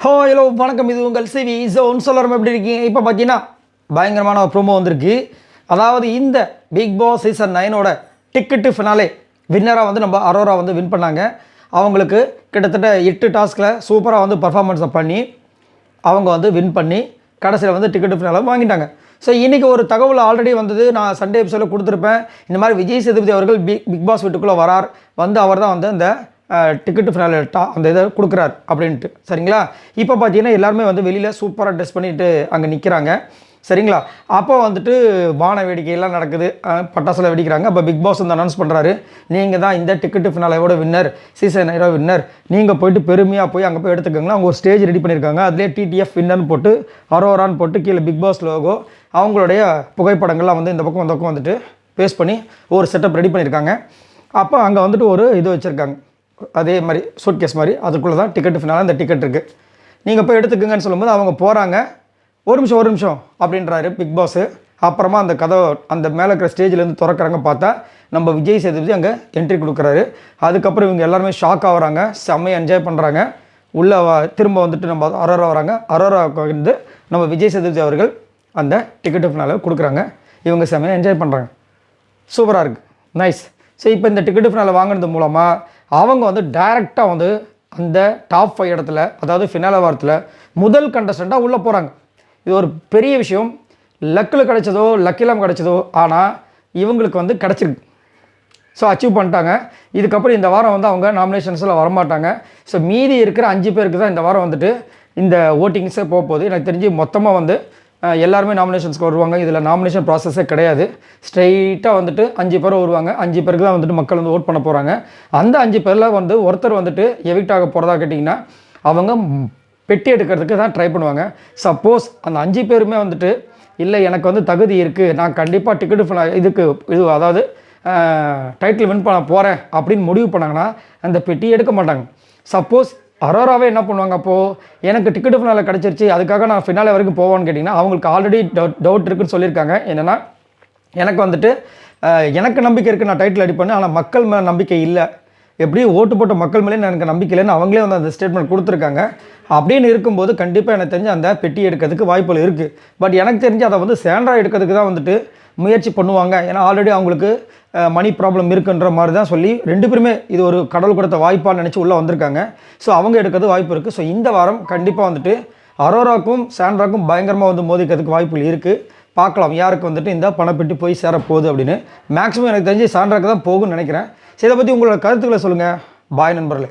Hello வணக்கம், இது உங்கள் சிவி ஜோன். சொல்லணும் எப்படி இருக்கீங்க? இப்போ பார்த்தீங்கன்னா பயங்கரமான ஒரு ப்ரோமோ வந்திருக்கு. அதாவது இந்த பிக் பாஸ் சீசன் 9ஓட டிக்கெட்டு ஃபினாலே வின்னராக வந்து நம்ம அரோரா வந்து வின் பண்ணாங்க. அவங்களுக்கு கிட்டத்தட்ட 8 டாஸ்கில் சூப்பராக வந்து பர்ஃபார்மன்ஸை பண்ணி அவங்க வந்து வின் பண்ணி கடைசியில் வந்து டிக்கெட்டு ஃபினாலே வாங்கிட்டாங்க. ஸோ இன்றைக்கி ஒரு தகவல் ஆல்ரெடி வந்தது, நான் சண்டே எபிசோடில் கொடுத்துருப்பேன். இந்த மாதிரி விஜய் சேதுபதி அவர்கள் பிக் பாஸ் வீட்டுக்குள்ளே வரார், வந்து அவர் தான் வந்து இந்த டிக்கெட்டு ஃபினாலே அந்த இதை கொடுக்குறார் அப்படின்ட்டு. சரிங்களா? இப்போ பார்த்தீங்கன்னா எல்லாருமே வந்து வெளியில் சூப்பராக ட்ரெஸ் பண்ணிவிட்டு அங்கே நிற்கிறாங்க. சரிங்களா? அப்போ வந்துட்டு வான வேடிக்கையெல்லாம் நடக்குது, பட்டாசுல வெடிக்கிறாங்க. அப்போ பிக் பாஸ் வந்து அனௌன்ஸ் பண்ணுறாரு, நீங்கள் தான் இந்த டிக்கெட்டு ஃபினாலேவோட வின்னர், சீசன் 9 வின்னர், நீங்கள் போயிட்டு பெருமையாக போய் அங்கே போய் எடுத்துக்கோங்களா. அவங்க ஒரு ஸ்டேஜ் ரெடி பண்ணியிருக்காங்க. அதிலே டிடிஎஃப் வின்னர்னு போட்டு அரோரான்னு போட்டு கீழே பிக் பாஸ் லோகோ, அவங்களுடைய புகைப்படங்கள்லாம் வந்து இந்த பக்கம் வந்துட்டு பேஸ்ட் பண்ணி ஒரு செட்டப் ரெடி பண்ணியிருக்காங்க. அப்போ அங்கே வந்துட்டு ஒரு இது வச்சுருக்காங்க, அதே மாதிரி சூட்கேஸ் மாதிரி, அதுக்குள்ளே தான் டிக்கெட்டு ஃபினாலே அந்த டிக்கெட் இருக்குது, நீங்கள் போய் எடுத்துக்கங்கன்னு சொல்லும்போது அவங்க போகிறாங்க. ஒரு நிமிஷம் அப்படின்றாரு பிக் பாஸு. அப்புறமா அந்த கதவை அந்த மேலே இருக்கிற ஸ்டேஜ்லேருந்து திறக்கிறாங்க. பார்த்தா நம்ம விஜய் சேதுபதி அங்கே என்ட்ரி கொடுக்குறாரு. அதுக்கப்புறம் இவங்க எல்லாருமே ஷாக் ஆகுறாங்க, செம்மையை என்ஜாய் பண்ணுறாங்க. உள்ளே திரும்ப வந்துட்டு நம்ம அரோரா வராங்க. அரோராவுக்கு வந்து நம்ம விஜய் சேதுபதி அவர்கள் அந்த டிக்கெட்டு ஃபினாலே கொடுக்குறாங்க. இவங்க செம்மையை என்ஜாய் பண்ணுறாங்க. சூப்பராக இருக்குது, நைஸ். ஸோ இப்போ இந்த டிக்கெட்டு ஃபினாலே வாங்கினது மூலமாக அவங்க வந்து டைரெக்டாக வந்து அந்த டாப் 5 இடத்துல, அதாவது ஃபினாலே வாரத்தில் முதல் கண்டஸ்டண்ட்டாக உள்ளே போகிறாங்க. இது ஒரு பெரிய விஷயம். லக்கில் கிடைச்சதோ லக்கிலாம் கிடைச்சதோ, ஆனால் இவங்களுக்கு வந்து கிடச்சிருக்கு. ஸோ அச்சீவ் பண்ணிட்டாங்க. இதுக்கப்புறம் இந்த வாரம் வந்து அவங்க நாமினேஷன்ஸில் வரமாட்டாங்க. ஸோ மீதி இருக்கிற 5 பேருக்கு தான் இந்த வாரம் வந்துட்டு இந்த ஓட்டிங்ஸே போக போகுது. எனக்கு தெரிஞ்சு மொத்தமாக வந்து எல்லாருமே நாமினேஷன்ஸ்க்கு வருவாங்க. இதில் நாமினேஷன் ப்ராசஸே கிடையாது. ஸ்ட்ரெயிட்டாக வந்துட்டு 5 பேர் வருவாங்க. 5 பேருக்கு தான் வந்துட்டு மக்கள் வந்து ஓட் பண்ண போகிறாங்க. அந்த 5 பேரில் வந்து ஒருத்தர் வந்துட்டு எவிக்ட் ஆக போகிறதா கேட்டிங்கன்னா அவங்க பெட்டி எடுக்கிறதுக்கு தான் ட்ரை பண்ணுவாங்க. சப்போஸ் அந்த 5 பேருமே வந்துட்டு இல்லை எனக்கு வந்து தகுதி இருக்குது, நான் கண்டிப்பாக டிக்கெட்டு இதுக்கு இது அதாவது டைட்டில் வின் பண்ண போகிறேன் அப்படின்னு முடிவு பண்ணாங்கன்னா அந்த பெட்டி எடுக்க மாட்டாங்க. சப்போஸ் அரோராவே என்ன பண்ணுவாங்க, அப்போது எனக்கு டிக்கெட்டு ஃபினாலே கிடச்சிருச்சு, அதுக்காக நான் ஃபினாலே வரைக்கும் போவான்னு கேட்டிங்கன்னா அவங்களுக்கு ஆல்ரெடி டவுட் இருக்குன்னு சொல்லியிருக்காங்க. என்னென்னா எனக்கு வந்துட்டு எனக்கு நம்பிக்கை இருக்குது, நான் டைட்டில் அடிப்பேன், ஆனால் மக்கள் மேலே நம்பிக்கை இல்லை, எப்படியும் ஓட்டு போட்ட மக்கள் மேலே எனக்கு நம்பிக்கை இல்லைன்னு அவங்களே வந்து அந்த ஸ்டேட்மெண்ட் கொடுத்துருக்காங்க. அப்படின்னு இருக்கும்போது கண்டிப்பாக எனக்கு தெரிஞ்சு அந்த பெட்டி எடுக்கிறதுக்கு வாய்ப்புகள் இருக்குது. பட் எனக்கு தெரிஞ்சு அதை வந்து சாண்ட்ரா எடுக்கிறதுக்கு தான் வந்துட்டு முயற்சி பண்ணுவாங்க. ஏன்னா ஆல்ரெடி அவங்களுக்கு மணி ப்ராப்ளம் இருக்குன்ற மாதிரி தான் சொல்லி 2 பேருமே இது ஒரு கடவுள் கொடுத்த வாய்ப்பான்னு நினச்சி உள்ளே வந்திருக்காங்க. ஸோ அவங்க எடுக்கிறது வாய்ப்பு இருக்குது. ஸோ இந்த வாரம் கண்டிப்பாக வந்துட்டு அரோராக்கும் சாண்ட்ராக்கும் பயங்கரமாக வந்து மோதிக்கிறதுக்கு வாய்ப்புகள் இருக்குது. பார்க்கலாம் யாருக்கு வந்துட்டு இந்த பணப்பெட்டி போய் சேரப்போகுது அப்படின்னு. மேக்ஸிமம் எனக்கு தெரிஞ்சு சாண்ட்ராக்கு தான் போகும்னு நினைக்கிறேன். ஸோ இதை பற்றி உங்களோட கருத்துக்களை சொல்லுங்கள். பாய் நண்பர்களே.